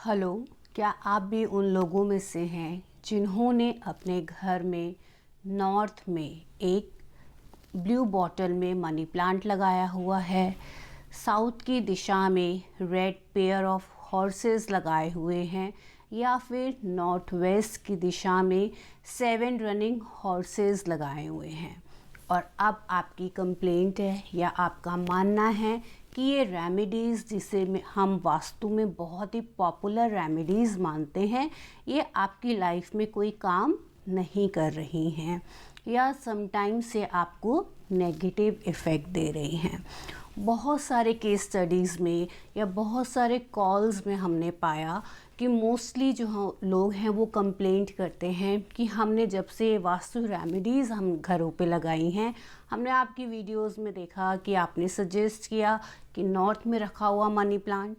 Hello. क्या आप भी उन लोगों में से हैं जिन्होंने अपने घर में नॉर्थ में एक ब्लू बॉटल में मनी प्लांट लगाया हुआ है, साउथ की दिशा में रेड पेयर ऑफ हॉर्सेस लगाए हुए हैं, या फिर नॉर्थ वेस्ट की दिशा में 7 रनिंग हॉर्सेस लगाए हुए हैं और अब आपकी कंप्लेंट है या आपका मानना है कि ये रेमेडीज़ जिसे हम वास्तु में बहुत ही पॉपुलर रेमेडीज़ मानते हैं, ये आपकी लाइफ में कोई काम नहीं कर रही हैं या समटाइम से आपको नेगेटिव इफ़ेक्ट दे रही हैं। बहुत सारे केस स्टडीज़ में या बहुत सारे कॉल्स में हमने पाया कि मोस्टली जो लोग हैं वो कंप्लेंट करते हैं कि हमने जब से वास्तु रेमेडीज़ हम घरों पे लगाई हैं, हमने आपकी वीडियोस में देखा कि आपने सजेस्ट किया कि नॉर्थ में रखा हुआ मनी प्लांट,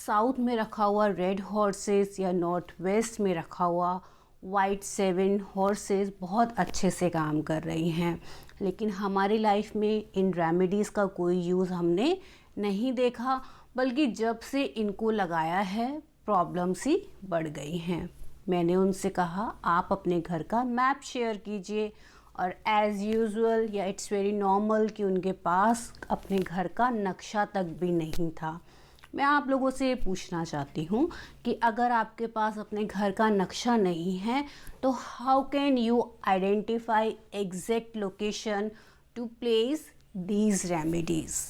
साउथ में रखा हुआ रेड हॉर्सेस या नॉर्थ वेस्ट में रखा हुआ वाइट 7 हॉर्सेस बहुत अच्छे से काम कर रही हैं, लेकिन हमारी लाइफ में इन रेमेडीज़ का कोई यूज़ हमने नहीं देखा, बल्कि जब से इनको लगाया है प्रॉब्लम्स ही बढ़ गई हैं। मैंने उनसे कहा आप अपने घर का मैप शेयर कीजिए, और एज़ यूजुअल या इट्स वेरी नॉर्मल कि उनके पास अपने घर का नक्शा तक भी नहीं था। मैं आप लोगों से ये पूछना चाहती हूँ कि अगर आपके पास अपने घर का नक्शा नहीं है तो how can you identify exact location to place these remedies.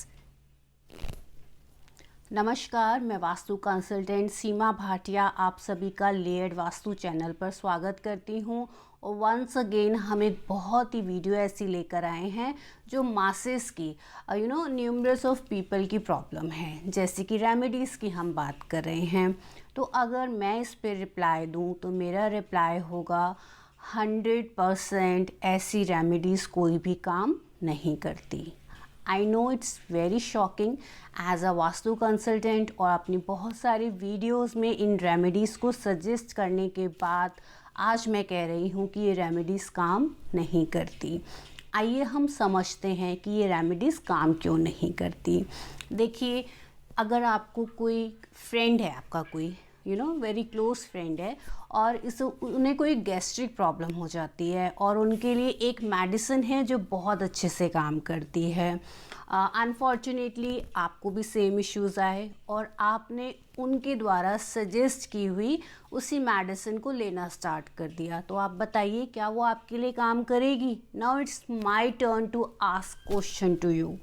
नमस्कार, मैं वास्तु कंसल्टेंट सीमा भाटिया आप सभी का लेयर्ड वास्तु चैनल पर स्वागत करती हूँ। और वंस अगेन हम एक बहुत ही वीडियो ऐसी लेकर आए हैं जो मासेस की न्यूमरस ऑफ पीपल की प्रॉब्लम है, जैसे कि रेमेडीज़ की हम बात कर रहे हैं। तो अगर मैं इस पर रिप्लाई दूँ तो मेरा रिप्लाई होगा 100% ऐसी रेमेडीज़ कोई भी काम नहीं करती। I know it's very shocking as a Vastu consultant, और अपनी बहुत सारी वीडियोस में इन रेमेडीज़ को सजेस्ट करने के बाद आज मैं कह रही हूँ कि ये रेमेडीज़ काम नहीं करती। आइए हम समझते हैं कि ये रेमेडीज़ काम क्यों नहीं करती। देखिए, अगर आपको कोई फ्रेंड है, आपका कोई वेरी क्लोज फ्रेंड है, और उन्हें कोई गैस्ट्रिक प्रॉब्लम हो जाती है और उनके लिए एक मेडिसिन है जो बहुत अच्छे से काम करती है। अनफॉर्चुनेटली आपको भी सेम इश्यूज़ आए और आपने उनके द्वारा सजेस्ट की हुई उसी मेडिसिन को लेना स्टार्ट कर दिया, तो आप बताइए क्या वो आपके लिए काम करेगी? Now it's my turn to ask question to you.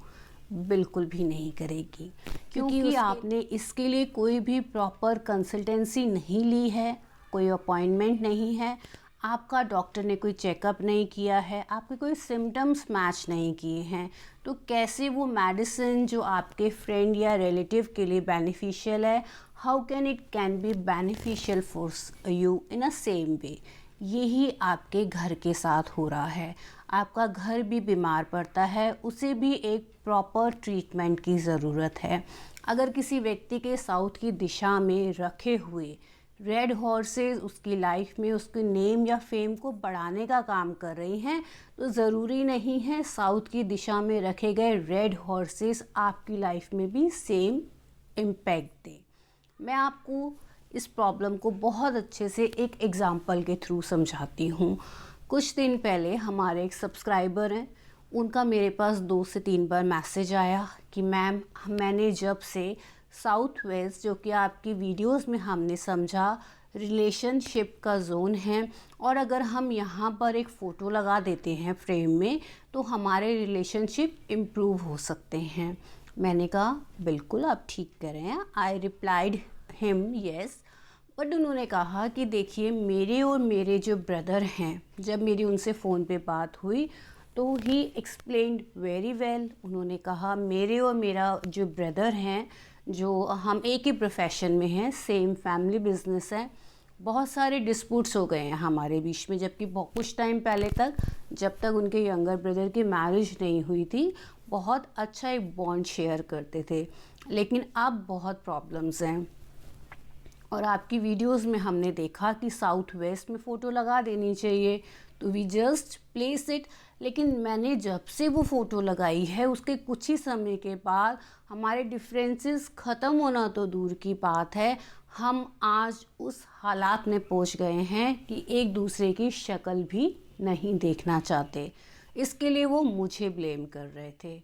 बिल्कुल भी नहीं करेगी, क्योंकि आपने इसके लिए कोई भी प्रॉपर कंसल्टेंसी नहीं ली है, कोई अपॉइंटमेंट नहीं है, आपका डॉक्टर ने कोई चेकअप नहीं किया है, आपके कोई सिम्टम्स मैच नहीं किए हैं, तो कैसे वो मेडिसिन जो आपके फ्रेंड या रिलेटिव के लिए बेनिफिशियल है, how can it can be beneficial for you in a same way. यही आपके घर के साथ हो रहा है। आपका घर भी बीमार पड़ता है, उसे भी एक प्रॉपर ट्रीटमेंट की ज़रूरत है। अगर किसी व्यक्ति के साउथ की दिशा में रखे हुए रेड हॉर्सेस उसकी लाइफ में उसके नेम या फेम को बढ़ाने का काम कर रही हैं, तो ज़रूरी नहीं है साउथ की दिशा में रखे गए रेड हॉर्सेस आपकी लाइफ में भी सेम इम्पैक्ट दें। मैं आपको इस प्रॉब्लम को बहुत अच्छे से एक एग्ज़ाम्पल के थ्रू समझाती हूँ। कुछ दिन पहले हमारे एक सब्सक्राइबर हैं, उनका मेरे पास 2 से 3 बार मैसेज आया कि मैम, मैंने जब से साउथ वेस्ट, जो कि आपकी वीडियोस में हमने समझा रिलेशनशिप का जोन है, और अगर हम यहाँ पर एक फ़ोटो लगा देते हैं फ्रेम में तो हमारे रिलेशनशिप इम्प्रूव हो सकते हैं। मैंने कहा बिल्कुल आप ठीक कह रहे हैं। I replied him yes, but उन्होंने कहा कि देखिए, मेरे और मेरे जो ब्रदर हैं, जब मेरी उनसे फ़ोन पे बात हुई तो ही एक्सप्लेन्ड वेरी वेल। उन्होंने कहा मेरे और मेरा जो ब्रदर हैं, जो हम एक ही प्रोफेशन में हैं, सेम फैमिली बिजनेस है, बहुत सारे डिस्प्यूट्स हो गए हैं हमारे बीच में, जबकि कुछ टाइम पहले तक, जब तक उनके यंगर ब्रदर की मैरिज नहीं हुई थी, बहुत अच्छा एक बॉन्ड शेयर करते थे, लेकिन अब बहुत प्रॉब्लम्स हैं। और आपकी वीडियोस में हमने देखा कि साउथ वेस्ट में फ़ोटो लगा देनी चाहिए, तो वी जस्ट प्लेस इट, लेकिन मैंने जब से वो फ़ोटो लगाई है उसके कुछ ही समय के बाद हमारे डिफरेंसेस ख़त्म होना तो दूर की बात है, हम आज उस हालात में पहुंच गए हैं कि एक दूसरे की शक्ल भी नहीं देखना चाहते। इसके लिए वो मुझे ब्लेम कर रहे थे।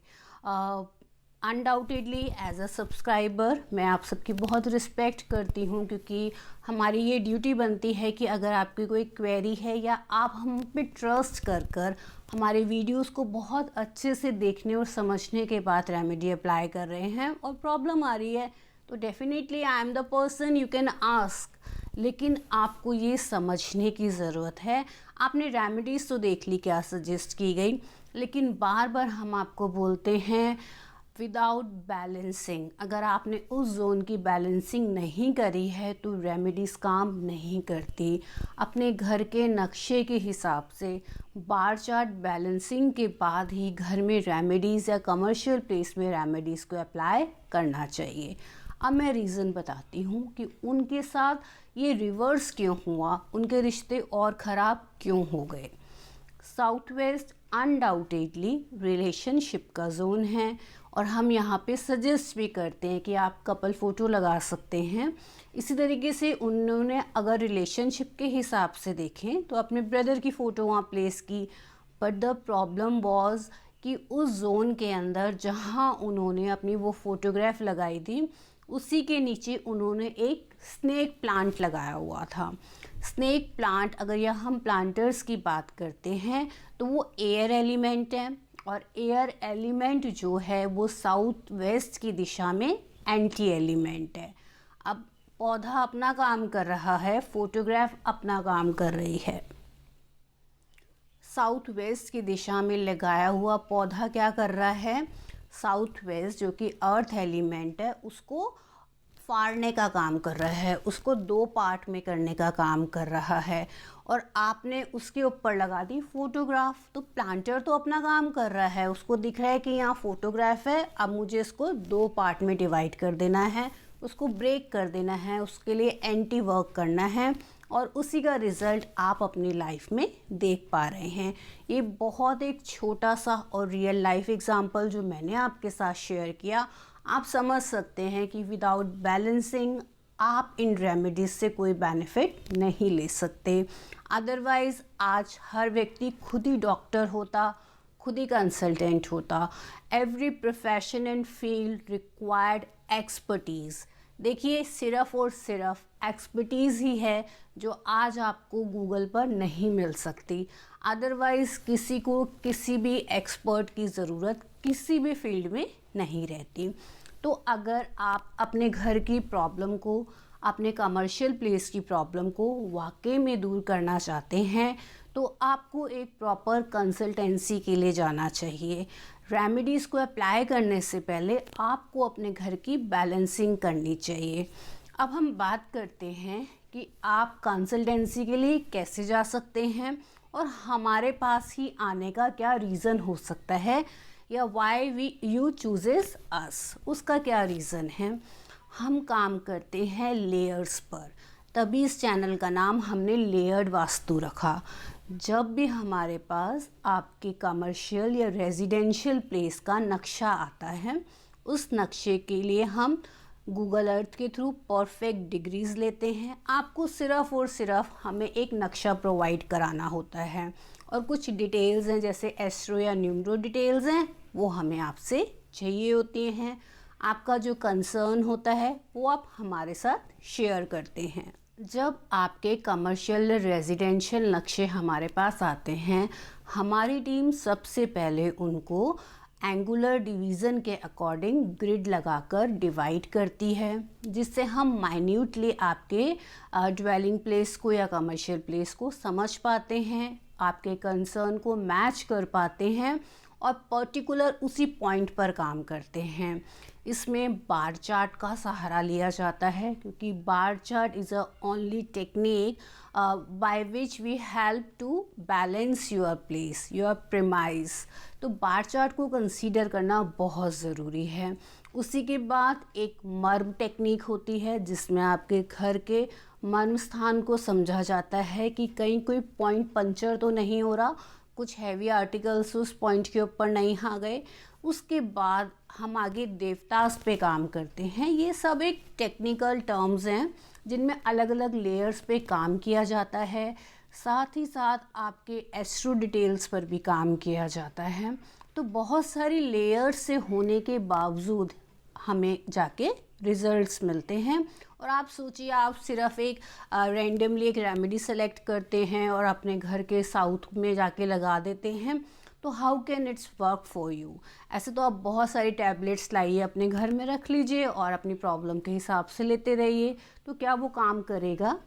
अनडाउटेडली एज अ सब्सक्राइबर मैं आप सबकी बहुत रिस्पेक्ट करती हूँ, क्योंकि हमारी ये ड्यूटी बनती है कि अगर आपकी कोई क्वेरी है या आप हम पे ट्रस्ट कर कर हमारे वीडियोस को बहुत अच्छे से देखने और समझने के बाद रेमेडी अप्लाई कर रहे हैं और प्रॉब्लम आ रही है, तो definitely I am the person you can ask. लेकिन आपको ये समझने की ज़रूरत है, आपने रेमेडीज़ तो देख ली क्या सजेस्ट की गई, लेकिन बार बार हम आपको बोलते हैं विदाउट बैलेंसिंग। अगर आपने उस जोन की बैलेंसिंग नहीं करी है तो रेमेडीज़ काम नहीं करती। अपने घर के नक्शे के हिसाब से बार चार्ट बैलेंसिंग के बाद ही घर में रेमेडीज़ या कमर्शियल प्लेस में रेमेडीज़ को अप्लाई करना चाहिए। अब मैं रीज़न बताती हूँ कि उनके साथ ये रिवर्स क्यों हुआ, उनके रिश्ते और ख़राब क्यों हो गए। साउथ वेस्ट अनडाउटेडली रिलेशनशिप का जोन है और हम यहाँ पे सजेस्ट भी करते हैं कि आप कपल फ़ोटो लगा सकते हैं। इसी तरीके से उन्होंने अगर रिलेशनशिप के हिसाब से देखें तो अपने ब्रदर की फ़ोटो वहाँ प्लेस की, बट द प्रॉब्लम वॉज कि उस जोन के अंदर जहाँ उन्होंने अपनी वो फ़ोटोग्राफ लगाई थी उसी के नीचे उन्होंने एक स्नेक प्लांट लगाया हुआ था। स्नेक प्लांट, अगर यह हम प्लांटर्स की बात करते हैं तो वो एयर एलिमेंट है और एयर एलिमेंट जो है वो साउथ वेस्ट की दिशा में एंटी एलिमेंट है। अब पौधा अपना काम कर रहा है, फोटोग्राफ अपना काम कर रही है। साउथ वेस्ट की दिशा में लगाया हुआ पौधा क्या कर रहा है, साउथ वेस्ट जो कि अर्थ एलिमेंट है उसको फाड़ने का काम कर रहा है, उसको दो पार्ट में करने का काम कर रहा है, और आपने उसके ऊपर लगा दी फोटोग्राफ। तो प्लांटर तो अपना काम कर रहा है, उसको दिख रहा है कि यहाँ फोटोग्राफ है, अब मुझे इसको दो पार्ट में डिवाइड कर देना है, उसको ब्रेक कर देना है, उसके लिए एंटी वर्क करना है, और उसी का रिज़ल्ट आप अपनी लाइफ में देख पा रहे हैं। ये बहुत एक छोटा सा और रियल लाइफ एग्जांपल जो मैंने आपके साथ शेयर किया, आप समझ सकते हैं कि विदाउट बैलेंसिंग आप इन रेमेडीज़ से कोई बेनिफिट नहीं ले सकते। अदरवाइज़ आज हर व्यक्ति खुद ही डॉक्टर होता, खुद ही कंसल्टेंट होता। Every profession and field required expertise. देखिए, सिर्फ और सिर्फ एक्सपर्टीज़ ही है जो आज आपको गूगल पर नहीं मिल सकती। अदरवाइज़ किसी को किसी भी एक्सपर्ट की ज़रूरत किसी भी फील्ड में नहीं रहती। तो अगर आप अपने घर की प्रॉब्लम को, अपने कमर्शियल प्लेस की प्रॉब्लम को वाकई में दूर करना चाहते हैं तो आपको एक प्रॉपर कंसल्टेंसी के लिए जाना चाहिए। रेमेडीज़ को अप्लाई करने से पहले आपको अपने घर की बैलेंसिंग करनी चाहिए। अब हम बात करते हैं कि आप कंसल्टेंसी के लिए कैसे जा सकते हैं और हमारे पास ही आने का क्या रीज़न हो सकता है, या वाई यू चूजेस अस, उसका क्या रीज़न है। हम काम करते हैं लेयर्स पर, तभी इस चैनल का नाम हमने लेयर्ड वास्तु रखा। जब भी हमारे पास आपके कमर्शियल या रेजिडेंशियल प्लेस का नक्शा आता है, उस नक्शे के लिए हम गूगल अर्थ के थ्रू परफेक्ट डिग्रीज़ लेते हैं। आपको सिर्फ़ और सिर्फ हमें एक नक्शा प्रोवाइड कराना होता है और कुछ डिटेल्स हैं जैसे एस्ट्रो या न्यूमरो डिटेल्स हैं, वो हमें आपसे चाहिए होती हैं। आपका जो कंसर्न होता है वो आप हमारे साथ शेयर करते हैं। जब आपके कमर्शियल रेजिडेंशियल नक्शे हमारे पास आते हैं, हमारी टीम सबसे पहले उनको एंगुलर डिवीज़न के अकॉर्डिंग ग्रिड लगाकर डिवाइड करती है, जिससे हम माइन्यूटली आपके ड्वेलिंग प्लेस को या कमर्शियल प्लेस को समझ पाते हैं, आपके कंसर्न को मैच कर पाते हैं और पर्टिकुलर उसी पॉइंट पर काम करते हैं। इसमें बार चार्ट का सहारा लिया जाता है, क्योंकि bar chart is a only technique by which we help to balance your place, your premise. तो बार चार्ट को कंसीडर करना बहुत ज़रूरी है। उसी के बाद एक मर्म टेक्निक होती है जिसमें आपके घर के मर्म स्थान को समझा जाता है कि कहीं कोई पॉइंट पंचर तो नहीं हो रहा, कुछ हैवी आर्टिकल्स उस पॉइंट के ऊपर नहीं आ गए। उसके बाद हम आगे देवतास पे काम करते हैं। ये सब एक टेक्निकल टर्म्स हैं जिनमें अलग अलग लेयर्स पे काम किया जाता है। साथ ही साथ आपके एस्ट्रो डिटेल्स पर भी काम किया जाता है। तो बहुत सारी लेयर्स से होने के बावजूद हमें जाके रिजल्ट्स मिलते हैं। और आप सोचिए, आप सिर्फ एक रैंडमली एक रेमेडी सेलेक्ट करते हैं और अपने घर के साउथ में जाके लगा देते हैं, तो how can it's work for you. ऐसे तो आप बहुत सारी टैबलेट्स लाइए, अपने घर में रख लीजिए और अपनी प्रॉब्लम के हिसाब से लेते रहिए, तो क्या वो काम करेगा?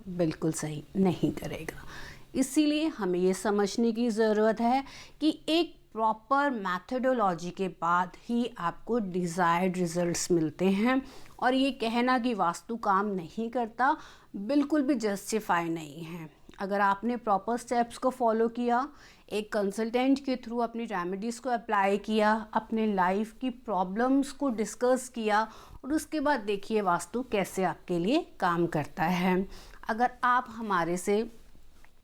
बिल्कुल सही नहीं करेगा। इसीलिए हमें ये समझने की ज़रूरत है कि एक प्रॉपर मैथडोलॉजी के बाद ही आपको डिज़ायर्ड रिजल्ट्स मिलते हैं। और ये कहना कि वास्तु काम नहीं करता बिल्कुल भी जस्टिफाई नहीं है। अगर आपने प्रॉपर स्टेप्स को फॉलो किया, एक कंसल्टेंट के थ्रू अपनी रेमेडीज़ को अप्लाई किया, अपने लाइफ की प्रॉब्लम्स को डिस्कस किया और उसके बाद देखिए वास्तु कैसे आपके लिए काम करता है। अगर आप हमारे से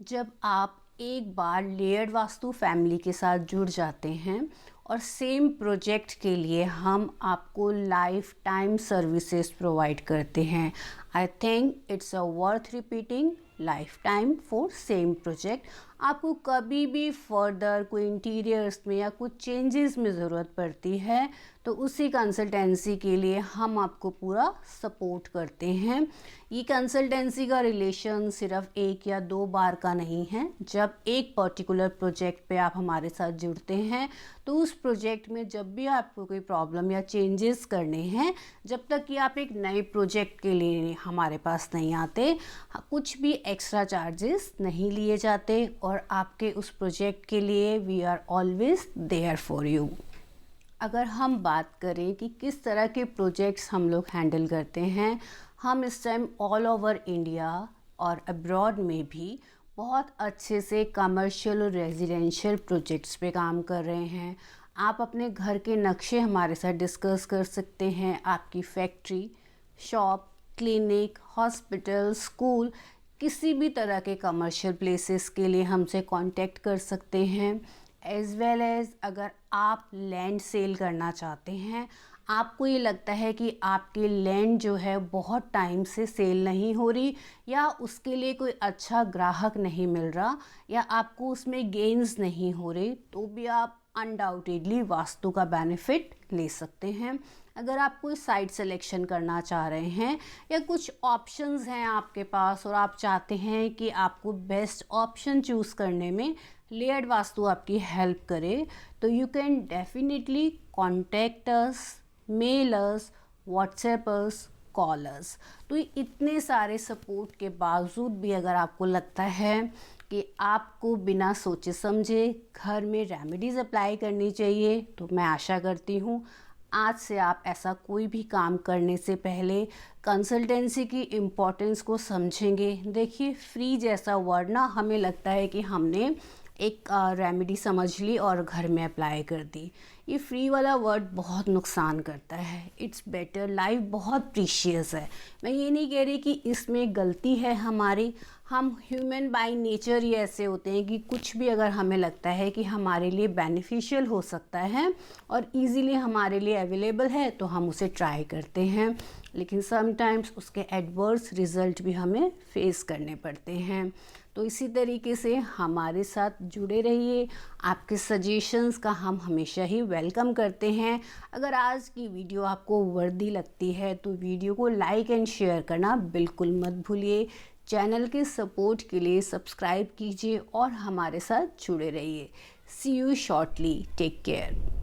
जब आप एक बार लेयर्ड वास्तु फैमिली के साथ जुड़ जाते हैं और सेम प्रोजेक्ट के लिए हम आपको लाइफ टाइम सर्विसेज प्रोवाइड करते हैं, I think it's a worth repeating life time for same project. आपको कभी भी फर्दर कोई इंटीरियर्स में या कुछ चेंजेस में ज़रूरत पड़ती है तो उसी कंसल्टेंसी के लिए हम आपको पूरा सपोर्ट करते हैं। ये कंसल्टेंसी का रिलेशन सिर्फ 1 या 2 बार का नहीं है। जब एक पर्टिकुलर प्रोजेक्ट पे आप हमारे साथ जुड़ते हैं तो उस प्रोजेक्ट में जब भी आपको कोई प्रॉब्लम या चेंजेस करने हैं, जब तक कि आप एक नए प्रोजेक्ट के लिए हमारे पास नहीं आते, कुछ भी एक्स्ट्रा चार्जेस नहीं लिए जाते और आपके उस प्रोजेक्ट के लिए we are always there for you. अगर हम बात करें कि किस तरह के प्रोजेक्ट्स हम लोग हैंडल करते हैं, हम इस टाइम ऑल ओवर इंडिया और अब्रॉड में भी बहुत अच्छे से कमर्शियल और रेजिडेंशियल प्रोजेक्ट्स पे काम कर रहे हैं। आप अपने घर के नक्शे हमारे साथ डिस्कस कर सकते हैं। आपकी factory, shop, clinic, hospital, school, किसी भी तरह के कमर्शियल प्लेसेस के लिए हमसे कांटेक्ट कर सकते हैं। एज़ वेल एज़ अगर आप लैंड सेल करना चाहते हैं, आपको ये लगता है कि आपकी लैंड जो है बहुत टाइम से सेल नहीं हो रही या उसके लिए कोई अच्छा ग्राहक नहीं मिल रहा या आपको उसमें गेन्स नहीं हो रहे, तो भी आप अनडाउटेडली वास्तु का बेनिफिट ले सकते हैं। अगर आप कोई साइट सिलेक्शन करना चाह रहे हैं या कुछ ऑप्शंस हैं आपके पास और आप चाहते हैं कि आपको बेस्ट ऑप्शन चूज़ करने में लेयर्ड वास्तु आपकी हेल्प करे, तो you can definitely contact us, mail us, WhatsApp us, call us. तो इतने सारे सपोर्ट के बावजूद भी अगर आपको लगता है कि आपको बिना सोचे समझे घर में रेमेडीज़ अप्लाई करनी चाहिए, तो मैं आशा करती हूँ आज से आप ऐसा कोई भी काम करने से पहले कंसल्टेंसी की इम्पोर्टेंस को समझेंगे। देखिए, फ्री जैसा वर्ड ना हमें लगता है कि हमने एक रेमेडी समझ ली और घर में अप्लाई कर दी। ये फ्री वाला वर्ड बहुत नुकसान करता है। इट्स बेटर, लाइफ बहुत प्रीशियस है। मैं ये नहीं कह रही कि इसमें गलती है हमारी, हम ह्यूमन बाय नेचर ही ऐसे होते हैं कि कुछ भी अगर हमें लगता है कि हमारे लिए बेनिफिशियल हो सकता है और इजीली हमारे लिए अवेलेबल है तो हम उसे ट्राई करते हैं, लेकिन समटाइम्स उसके एडवर्स रिज़ल्ट भी हमें फेस करने पड़ते हैं। तो इसी तरीके से हमारे साथ जुड़े रहिए। आपके सजेशंस का हम हमेशा ही वेलकम करते हैं। अगर आज की वीडियो आपको वर्दी लगती है तो वीडियो को लाइक एंड शेयर करना बिल्कुल मत भूलिए। चैनल के सपोर्ट के लिए सब्सक्राइब कीजिए और हमारे साथ जुड़े रहिए। सी यू शॉर्टली, टेक केयर।